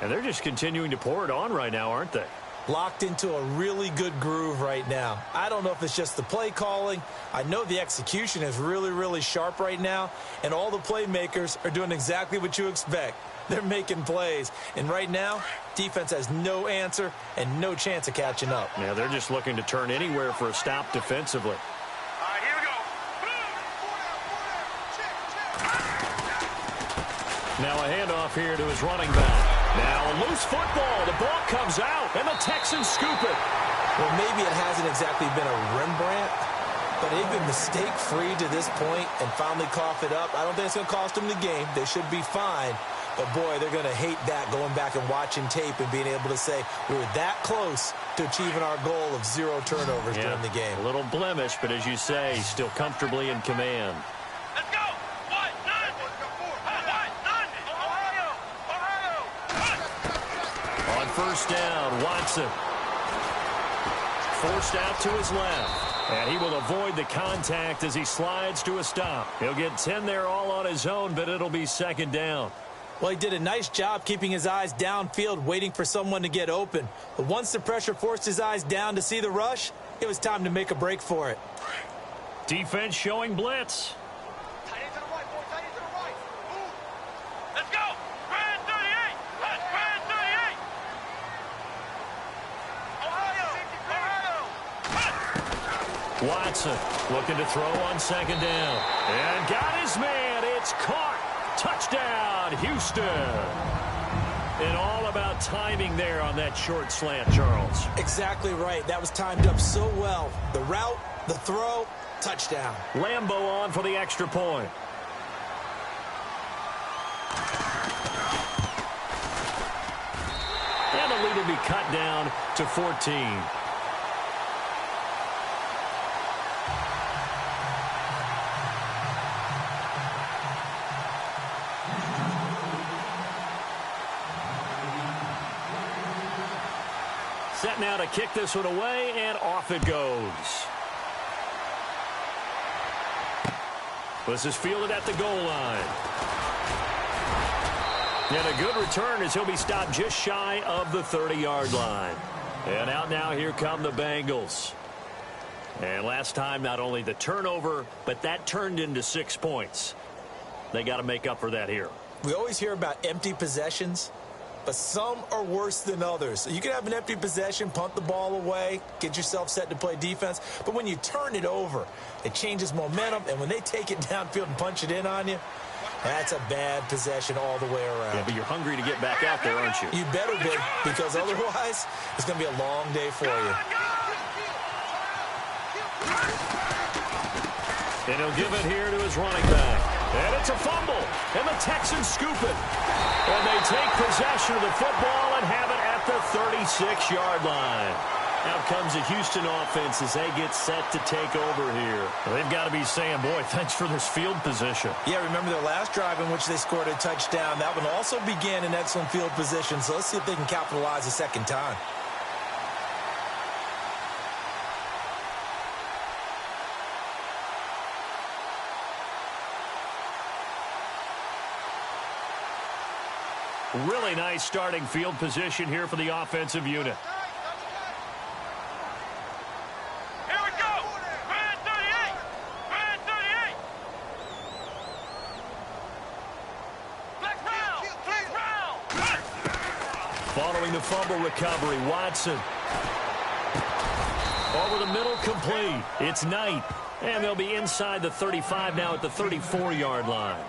and they're just continuing to pour it on right now, aren't they? Locked into a really good groove right now. I don't know if it's just the play calling. I know the execution is really, really sharp right now, and all the playmakers are doing exactly what you expect. They're making plays, and right now, defense has no answer and no chance of catching up. Yeah, they're just looking to turn anywhere for a stop defensively. All right, here we go. Now a handoff here to his running back. Now a loose football. The ball comes out, and the Texans scoop it. Well, maybe it hasn't exactly been a Rembrandt, but they've been mistake-free to this point and finally cough it up. I don't think it's going to cost them the game. They should be fine. But, boy, they're going to hate that, going back and watching tape and being able to say we were that close to achieving our goal of 0 turnovers during the game. A little blemish, but as you say, still comfortably in command. Let's go. What? None. What? None. Ohio. On first down, Watson. Forced out to his left. And he will avoid the contact as he slides to a stop. He'll get 10 there all on his own, but it'll be second down. Well, he did a nice job keeping his eyes downfield, waiting for someone to get open. But once the pressure forced his eyes down to see the rush, it was time to make a break for it. Defense showing blitz. Tight end to the right, boy. Tight end to the right. Move. Let's go. Grand 38. That's Grand 38. Ohio. Watson looking to throw on second down. And got his man. It's caught. Touchdown, Houston. And all about timing there on that short slant, Charles. Exactly right. That was timed up so well. The route, the throw, touchdown. Lambo on for the extra point. And the lead will be cut down to 14. Set now to kick this one away, and off it goes. This is fielded at the goal line. And a good return as he'll be stopped just shy of the 30-yard line. And out now, here come the Bengals. And last time, not only the turnover, but that turned into 6 points. They got to make up for that here. We always hear about empty possessions, but some are worse than others. You can have an empty possession, punt the ball away, get yourself set to play defense. But when you turn it over, it changes momentum. And when they take it downfield and punch it in on you, that's a bad possession all the way around. Yeah, but you're hungry to get back out there, aren't you? You better be, because otherwise it's going to be a long day for you. And he'll give it here to his running back. And it's a fumble. And the Texans scoop it. And they take possession of the football and have it at the 36-yard line. Out comes the Houston offense as they get set to take over here. Well, they've got to be saying, boy, thanks for this field position. Yeah, remember their last drive in which they scored a touchdown. That one also began in excellent field position. So let's see if they can capitalize a second time. Really nice starting field position here for the offensive unit. Here we go. Grand 38. Grand 38. Black Brown. Following the fumble recovery, Watson. Over the middle, complete. It's Knight. And they'll be inside the 35 now at the 34-yard line.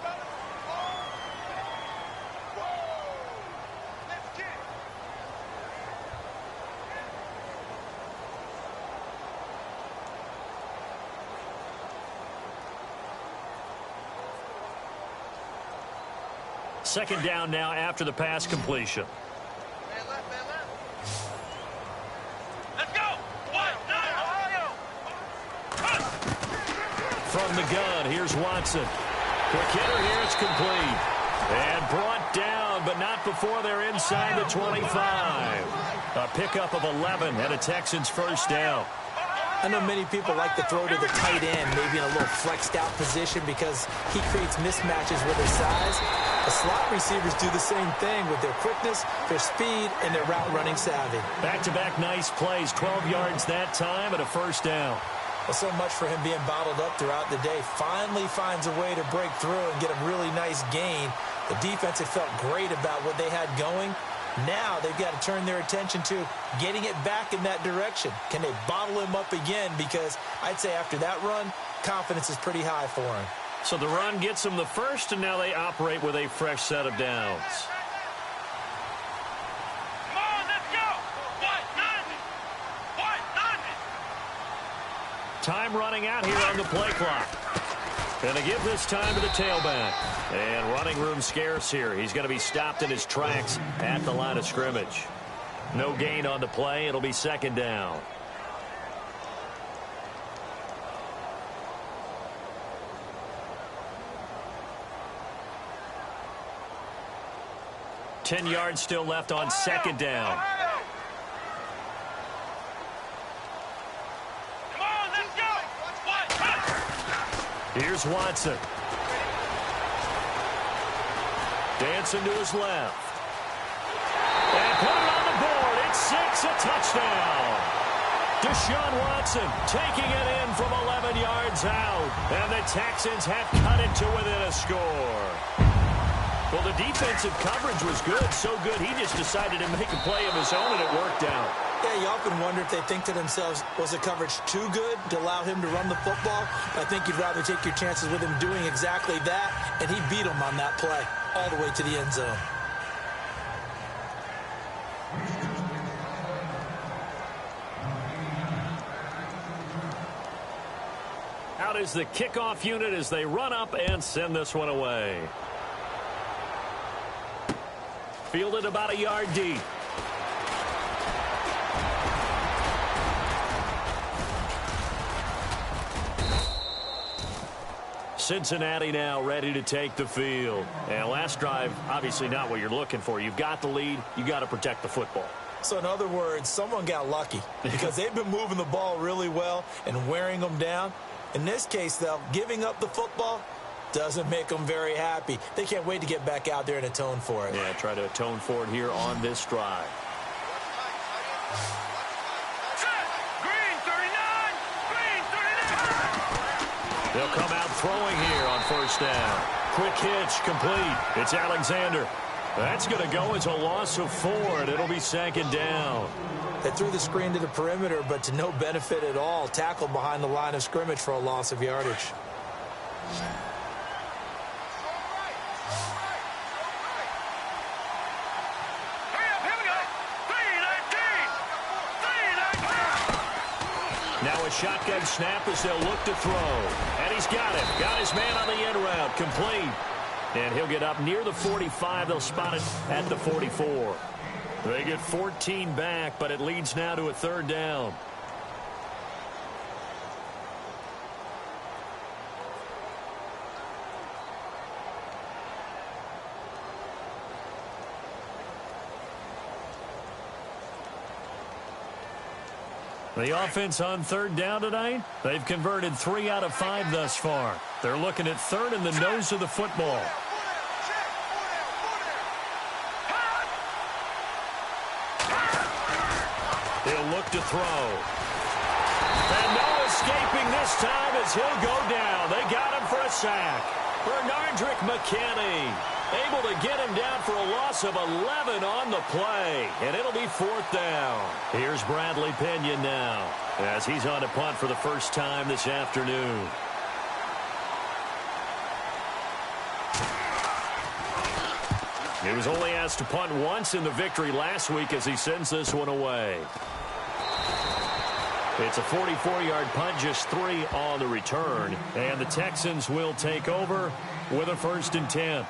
Second down now after the pass completion. Man left, man left. Let's go. What? Ohio. From the gun, here's Watson. Quick hitter here, it's complete. And brought down, but not before they're inside the 25. A pickup of 11 and a Texans first down. I know many people like to throw to the tight end, maybe in a little flexed out position because he creates mismatches with his size. The slot receivers do the same thing with their quickness, their speed, and their route running savvy. Back-to-back nice plays, 12 yards that time and a first down. Well, so much for him being bottled up throughout the day. Finally finds a way to break through and get a really nice gain. The defense had felt great about what they had going. Now they've got to turn their attention to getting it back in that direction. Can they bottle him up again? Because I'd say after that run, confidence is pretty high for him. So the run gets them the first, and now they operate with a fresh set of downs. Come on, let's go. What? Time running out here on the play clock. Going to give this time to the tailback. And running room scarce here. He's going to be stopped in his tracks at the line of scrimmage. No gain on the play. It'll be second down. Ten yards still left on second down. Come on, let's go. Here's Watson. Dancing to his left. And put it on the board. It's 6, a touchdown. Deshaun Watson taking it in from 11 yards out. And the Texans have cut it to within a score. Well, the defensive coverage was good, so good he just decided to make a play of his own, and it worked out. Yeah, you often wonder if they think to themselves, was the coverage too good to allow him to run the football? I think you'd rather take your chances with him doing exactly that, and he beat him on that play all the way to the end zone. Out is the kickoff unit as they run up and send this one away. Fielded about a yard deep. Cincinnati now ready to take the field. And last drive, obviously not what you're looking for. You've got the lead. You got to protect the football. So in other words, someone got lucky because they've been moving the ball really well and wearing them down. In this case, though, giving up the football doesn't make them very happy. They can't wait to get back out there and atone for it. Yeah, try to atone for it here on this drive. Green 39. They'll come out throwing here on first down. Quick hitch, complete. It's Alexander. That's going to go as a loss of 4, and it'll be second down. They threw the screen to the perimeter, but to no benefit at all. Tackled behind the line of scrimmage for a loss of yardage. Now a shotgun snap as they'll look to throw. And he's got it. Got his man on the end route. Complete. And he'll get up near the 45. They'll spot it at the 44. They get 14 back, but it leads now to a third down. The offense on third down tonight, they've converted 3 out of 5 thus far. They're looking at third in the nose of the football. He'll look to throw. And no escaping this time as he'll go down. They got him for a sack. Bernardrick McKinney able to get him down for a loss of 11 on the play. And it'll be fourth down. Here's Bradley Pinion now as he's on to punt for the first time this afternoon. He was only asked to punt once in the victory last week as he sends this one away. It's a 44-yard punt, just 3 on the return. And the Texans will take over with a 1st and 10.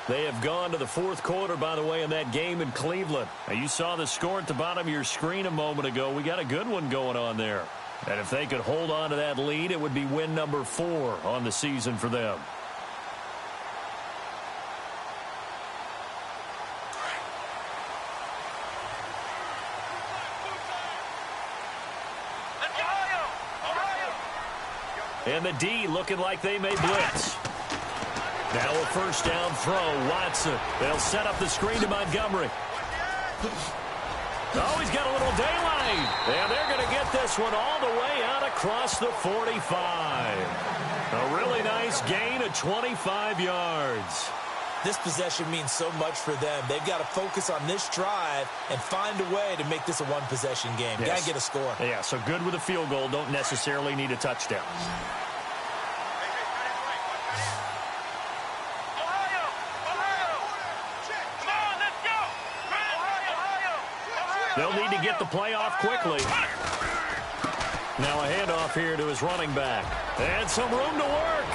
They have gone to the fourth quarter, by the way, in that game in Cleveland. Now, you saw the score at the bottom of your screen a moment ago. We got a good one going on there. And if they could hold on to that lead, it would be win number 4 on the season for them. Let's go! And the D looking like they may blitz. Now a first down throw, Watson. They'll set up the screen to Montgomery. Oh, he's got a little daylight. And they're going to get this one all the way out across the 45. A really nice gain of 25 yards. This possession means so much for them. They've got to focus on this drive and find a way to make this a one-possession game. Yes. Got to get a score. Yeah, so good with a field goal. Don't necessarily need a touchdown. They'll need to get the play off quickly. Now a handoff here to his running back. And some room to work.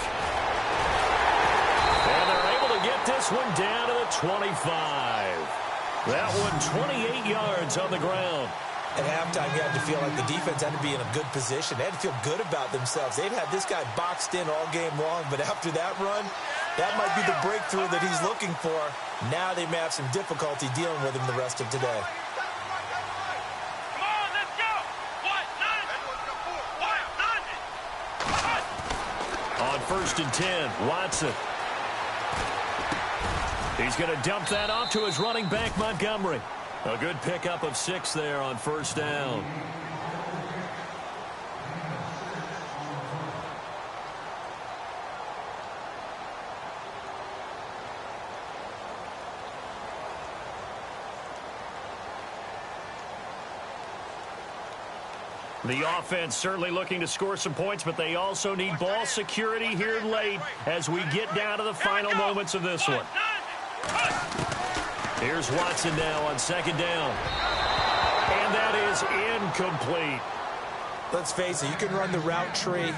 And they're able to get this one down to the 25. That one 28 yards on the ground. At halftime, you had to feel like the defense had to be in a good position. They had to feel good about themselves. They'd had this guy boxed in all game long, but after that run, that might be the breakthrough that he's looking for. Now they may have some difficulty dealing with him the rest of today. On 1st and 10, Watson. He's going to dump that off to his running back, Montgomery. A good pickup of 6 there on 1st down. The offense certainly looking to score some points, but they also need ball security here late as we get down to the final moments of this one. Here's Watson now on 2nd down. And that is incomplete. Let's face it, you can run the route tree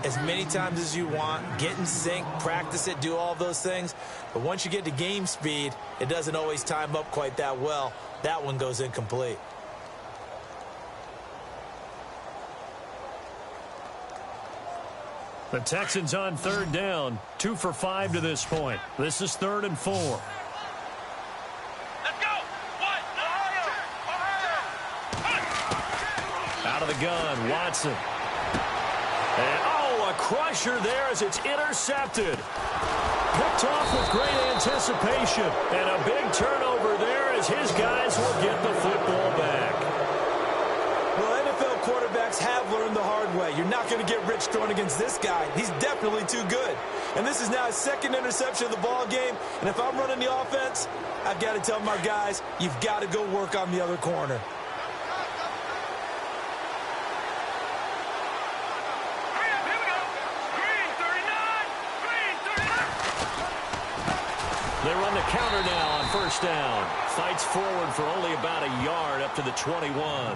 as many times as you want, get in sync, practice it, do all those things. But once you get to game speed, it doesn't always time up quite that well. That one goes incomplete. The Texans on 3rd down, 2 for 5 to this point. This is 3rd and 4. Let's go! Out of the gun, Watson. And, oh, a crusher there as it's intercepted. Picked off with great anticipation. And a big turnover there as his guys will get the football back. Well, NFL quarterbacks have learned the hard way. You're not going to get rich throwing against this guy. He's definitely too good. And this is now his 2nd interception of the ball game. And if I'm running the offense, I've got to tell my guys, you've got to go work on the other corner. They run the counter now on 1st down. Fights forward for only about a yard up to the 21.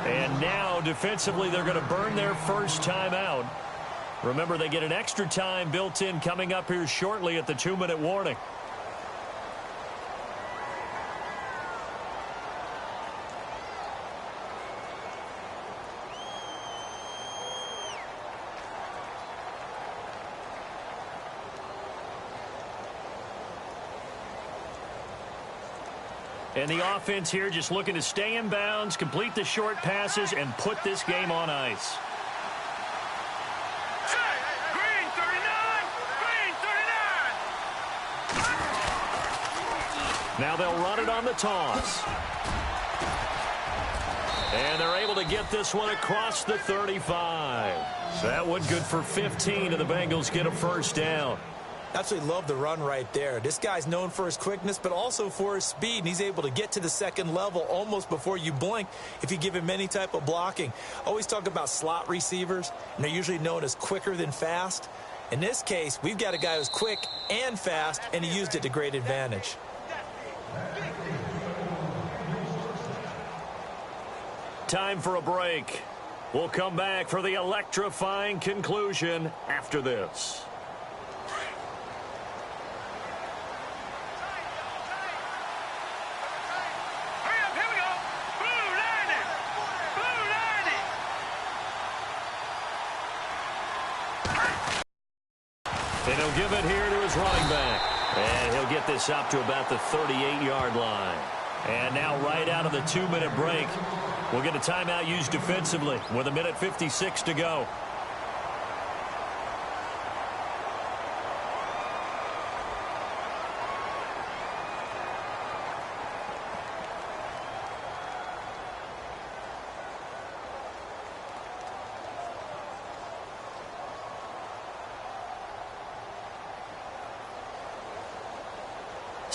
And now, defensively, they're going to burn their first time out. Remember, they get an extra time built in coming up here shortly at the 2-minute warning. And the offense here just looking to stay in bounds, complete the short passes, and put this game on ice. Green 39! Green 39! Now they'll run it on the toss. And they're able to get this one across the 35. That one good for 15, and the Bengals get a first down. Absolutely love the run right there. This guy's known for his quickness, but also for his speed. And he's able to get to the 2nd level almost before you blink if you give him any type of blocking. Always talk about slot receivers, and they're usually known as quicker than fast. In this case, we've got a guy who's quick and fast, and he used it to great advantage. Time for a break. We'll come back for the electrifying conclusion after this. And he'll give it here to his running back. And he'll get this up to about the 38-yard line. And now right out of the 2-minute break, we'll get a timeout used defensively with 1:56 to go.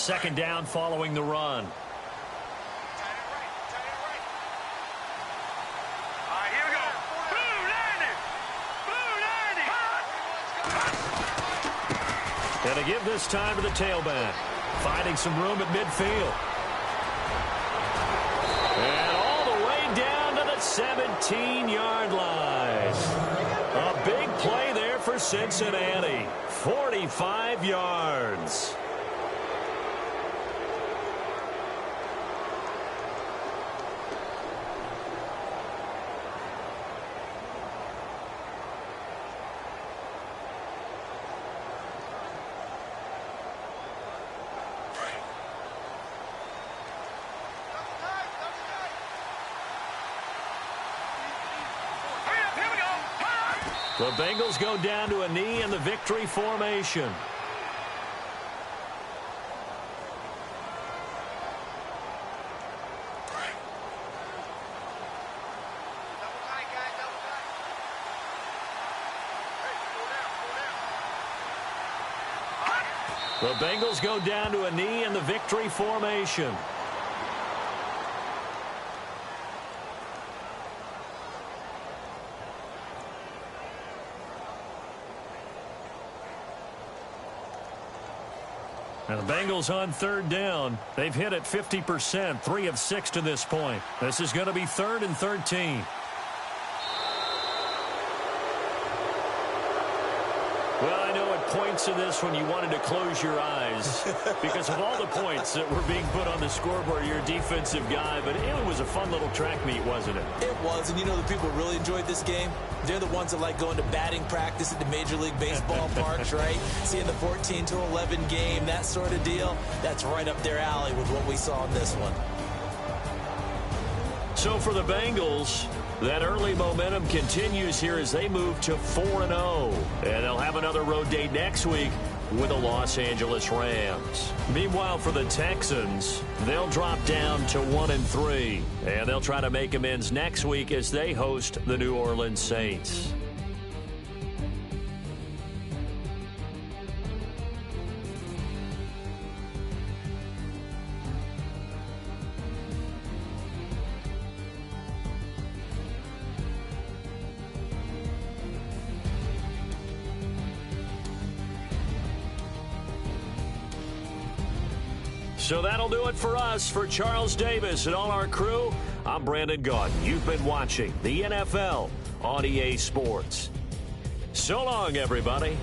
second down following the run. And to give this time to the tailback. Finding some room at midfield. And all the way down to the 17-yard line. A big play there for Cincinnati. 45 yards. The Bengals go down to a knee in the victory formation. The Bengals go down to a knee in the victory formation. And the Bengals on third down. They've hit it 50%, 3 of 6 to this point. This is going to be 3rd and 13. Well, I know at points in this when you wanted to close your eyes because of all the points that were being put on the scoreboard, you're a defensive guy, but it was a fun little track meet, wasn't it? It was, and you know the people who really enjoyed this game? They're the ones that like going to batting practice at the Major League Baseball parks, right? Seeing the 14-11 game, that sort of deal. That's right up their alley with what we saw in this one. So for the Bengals, that early momentum continues here as they move to 4-0. And they'll have another road date next week with the Los Angeles Rams. Meanwhile, for the Texans, they'll drop down to 1-3. And they'll try to make amends next week as they host the New Orleans Saints. So that'll do it for us. For Charles Davis and all our crew, I'm Brandon Gaudin. You've been watching the NFL on EA Sports. So long, everybody.